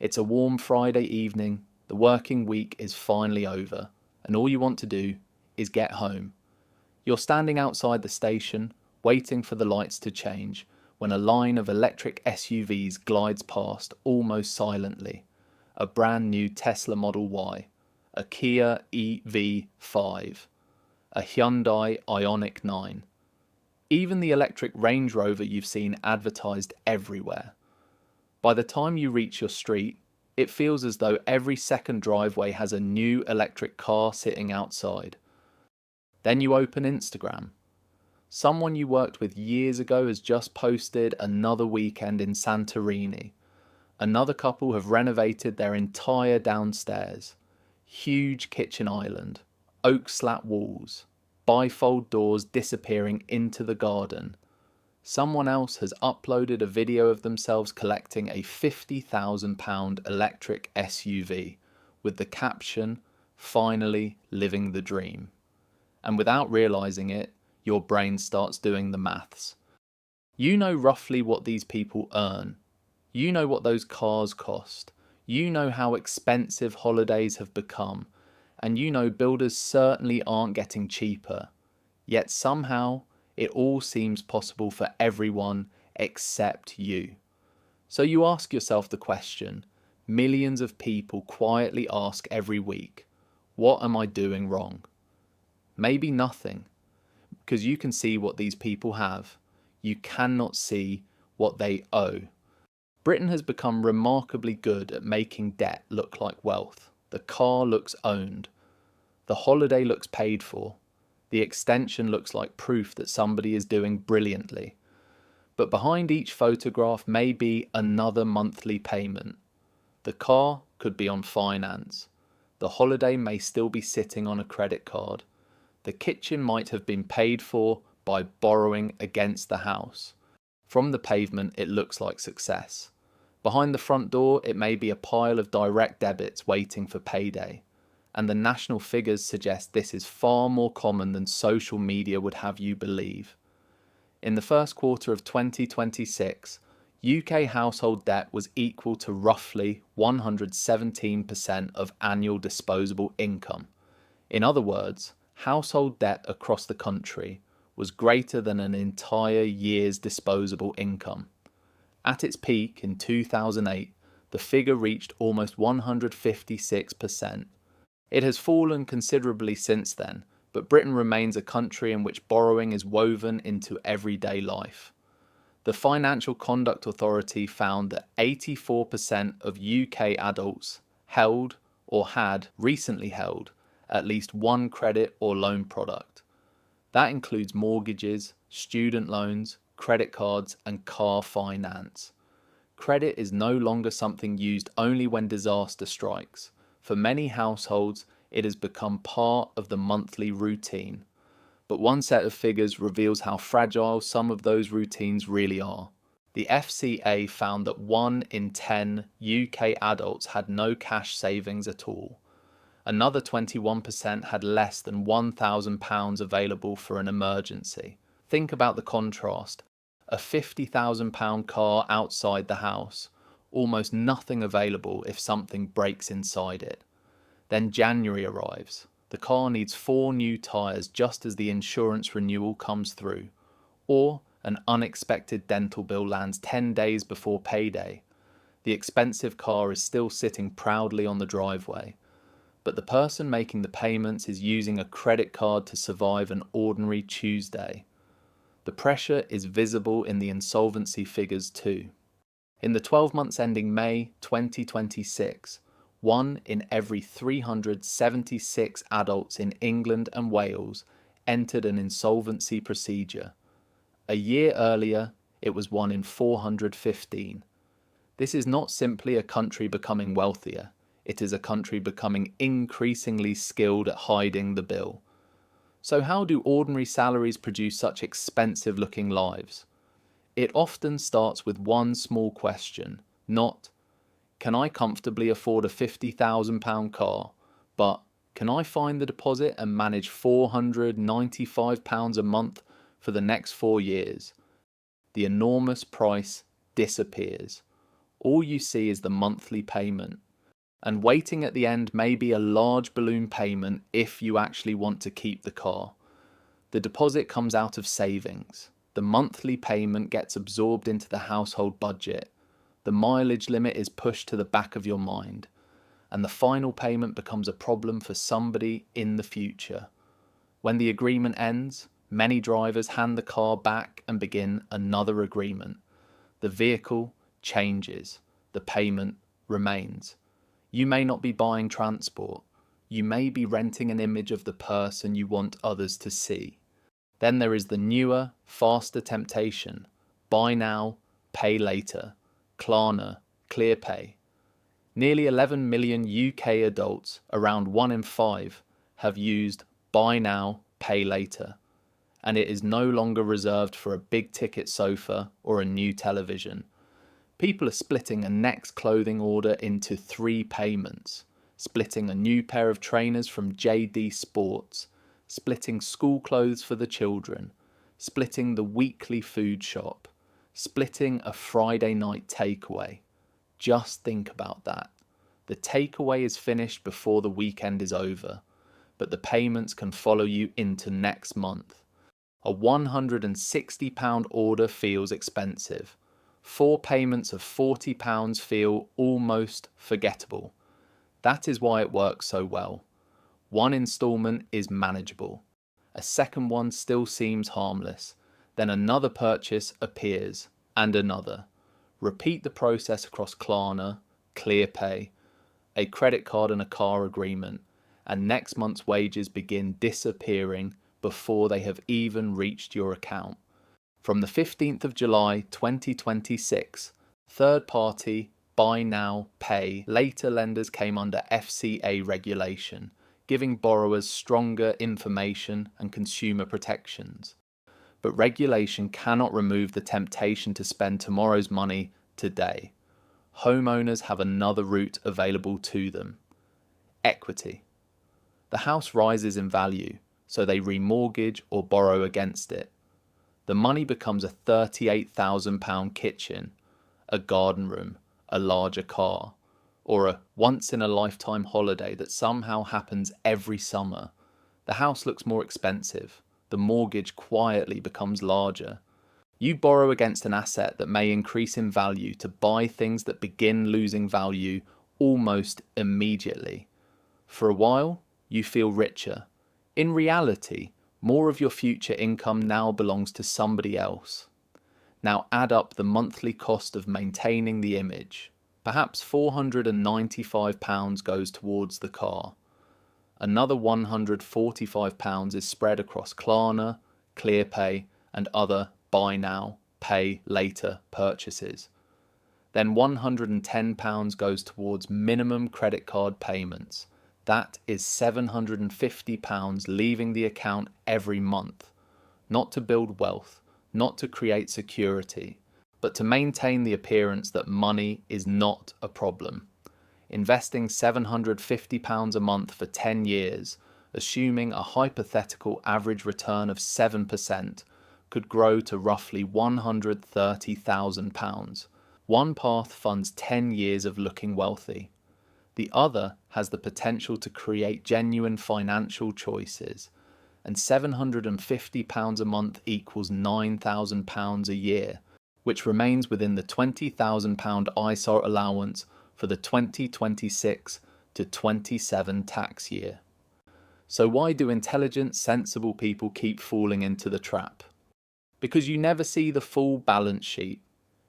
It's a warm Friday evening, the working week is finally over, and all you want to do is get home. You're standing outside the station, waiting for the lights to change, when a line of electric SUVs glides past almost silently. A brand new Tesla Model Y, a Kia EV5, a Hyundai Ioniq 9. Even the electric Range Rover you've seen advertised everywhere. By the time you reach your street, it feels as though every second driveway has a new electric car sitting outside. Then you open Instagram. Someone you worked with years ago has just posted another weekend in Santorini. Another couple have renovated their entire downstairs. Huge kitchen island, oak slat walls, bifold doors disappearing into the garden. Someone else has uploaded a video of themselves collecting a £50,000 electric SUV with the caption, "Finally living the dream." And without realizing it, your brain starts doing the maths. You know roughly what these people earn. You know what those cars cost. You know how expensive holidays have become. And you know builders certainly aren't getting cheaper. Yet somehow, it all seems possible for everyone except you. So you ask yourself the question millions of people quietly ask every week, what am I doing wrong? Maybe nothing, because you can see what these people have. You cannot see what they owe. Britain has become remarkably good at making debt look like wealth. The car looks owned. The holiday looks paid for. The extension looks like proof that somebody is doing brilliantly. But behind each photograph may be another monthly payment. The car could be on finance. The holiday may still be sitting on a credit card. The kitchen might have been paid for by borrowing against the house. From the pavement, it looks like success. Behind the front door, it may be a pile of direct debits waiting for payday. And the national figures suggest this is far more common than social media would have you believe. In the first quarter of 2026, UK household debt was equal to roughly 117% of annual disposable income. In other words, household debt across the country was greater than an entire year's disposable income. At its peak in 2008, the figure reached almost 156%. It has fallen considerably since then, but Britain remains a country in which borrowing is woven into everyday life. The Financial Conduct Authority found that 84% of UK adults held or had recently held at least one credit or loan product. That includes mortgages, student loans, credit cards, and car finance. Credit is no longer something used only when disaster strikes. For many households, it has become part of the monthly routine. But one set of figures reveals how fragile some of those routines really are. The FCA found that 1 in 10 UK adults had no cash savings at all. Another 21% had less than £1,000 available for an emergency. Think about the contrast. A £50,000 car outside the house, almost nothing available if something breaks inside it. Then January arrives. The car needs 4 new tyres just as the insurance renewal comes through. Or an unexpected dental bill lands 10 days before payday. The expensive car is still sitting proudly on the driveway. But the person making the payments is using a credit card to survive an ordinary Tuesday. The pressure is visible in the insolvency figures too. In the 12 months ending May 2026, 1 in every 376 adults in England and Wales entered an insolvency procedure. A year earlier, it was 1 in 415. This is not simply a country becoming wealthier. It is a country becoming increasingly skilled at hiding the bill. So how do ordinary salaries produce such expensive-looking lives? It often starts with one small question, not, can I comfortably afford a £50,000 car, but can I find the deposit and manage £495 a month for the next 4 years? The enormous price disappears. all you see is the monthly payment. And waiting at the end may be a large balloon payment if you actually want to keep the car. The deposit comes out of savings. The monthly payment gets absorbed into the household budget. The mileage limit is pushed to the back of your mind. And the final payment becomes a problem for somebody in the future. When the agreement ends, many drivers hand the car back and begin another agreement. The vehicle changes. The payment remains. You may not be buying transport. You may be renting an image of the person you want others to see. Then there is the newer, faster temptation. Buy now, pay later. Klarna, ClearPay. Nearly 11 million UK adults, around 1 in 5, have used buy now, pay later. And it is no longer reserved for a big ticket sofa or a new television. People are splitting a next clothing order into 3 payments, splitting a new pair of trainers from JD Sports, splitting school clothes for the children, splitting the weekly food shop, splitting a Friday night takeaway. Just think about that. The takeaway is finished before the weekend is over, but the payments can follow you into next month. A £160 order feels expensive. 4 payments of £40 feel almost forgettable. That is why it works so well. 1 instalment is manageable. A second one still seems harmless. Then another purchase appears, and another. Repeat the process across Klarna, ClearPay, a credit card and a car agreement, and next month's wages begin disappearing before they have even reached your account. From the 15th of July 2026, third-party buy now, pay later lenders came under FCA regulation, giving borrowers stronger information and consumer protections. But regulation cannot remove the temptation to spend tomorrow's money today. Homeowners have another route available to them. Equity. The house rises in value, so they remortgage or borrow against it. The money becomes a £38,000 kitchen, a garden room, a larger car, or a once-in-a-lifetime holiday that somehow happens every summer. The house looks more expensive. The mortgage quietly becomes larger. You borrow against an asset that may increase in value to buy things that begin losing value almost immediately. For a while, you feel richer. In reality, more of your future income now belongs to somebody else. Now add up the monthly cost of maintaining the image. Perhaps £495 goes towards the car. Another £145 is spread across Klarna, ClearPay, and other buy now, pay later purchases. Then £110 goes towards minimum credit card payments. That is £750 leaving the account every month, not to build wealth, not to create security, but to maintain the appearance that money is not a problem. Investing £750 a month for 10 years, assuming a hypothetical average return of 7%, could grow to roughly £130,000. One path funds 10 years of looking wealthy. The other has the potential to create genuine financial choices, and £750 a month equals £9,000 a year, which remains within the £20,000 ISAR allowance for the 2026 to 27 tax year. So why do intelligent, sensible people keep falling into the trap? Because you never see the full balance sheet.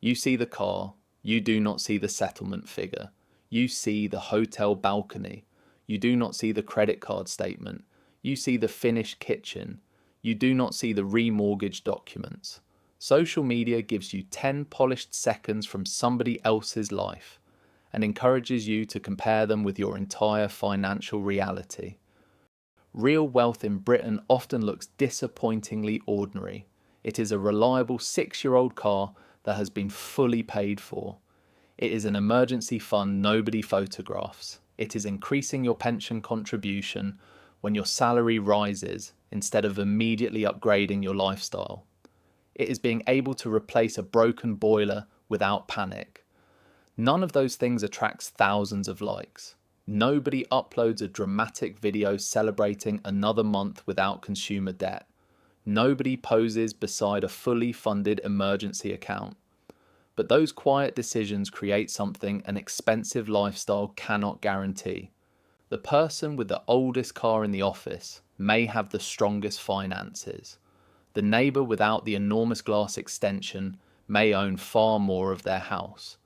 You see the car, you do not see the settlement figure. You see the hotel balcony. You do not see the credit card statement. You see the finished kitchen. You do not see the remortgage documents. Social media gives you 10 polished seconds from somebody else's life and encourages you to compare them with your entire financial reality. Real wealth in Britain often looks disappointingly ordinary. It is a reliable 6-year-old car that has been fully paid for. It is an emergency fund nobody photographs. It is increasing your pension contribution when your salary rises instead of immediately upgrading your lifestyle. It is being able to replace a broken boiler without panic. None of those things attracts thousands of likes. Nobody uploads a dramatic video celebrating another month without consumer debt. Nobody poses beside a fully funded emergency account. But those quiet decisions create something an expensive lifestyle cannot guarantee. The person with the oldest car in the office may have the strongest finances. The neighbour without the enormous glass extension may own far more of their house.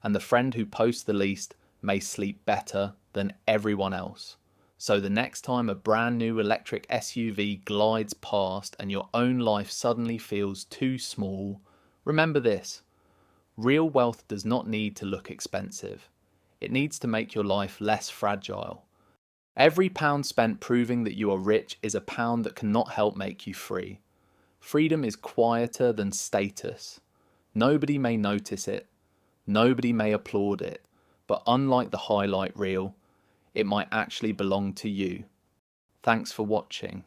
And the friend who posts the least may sleep better than everyone else. So the next time a brand new electric SUV glides past and your own life suddenly feels too small, remember this: real wealth does not need to look expensive. It needs to make your life less fragile. Every pound spent proving that you are rich is a pound that cannot help make you free. Freedom is quieter than status. Nobody may notice it. Nobody may applaud it. But unlike the highlight reel, it might actually belong to you. Thanks for watching.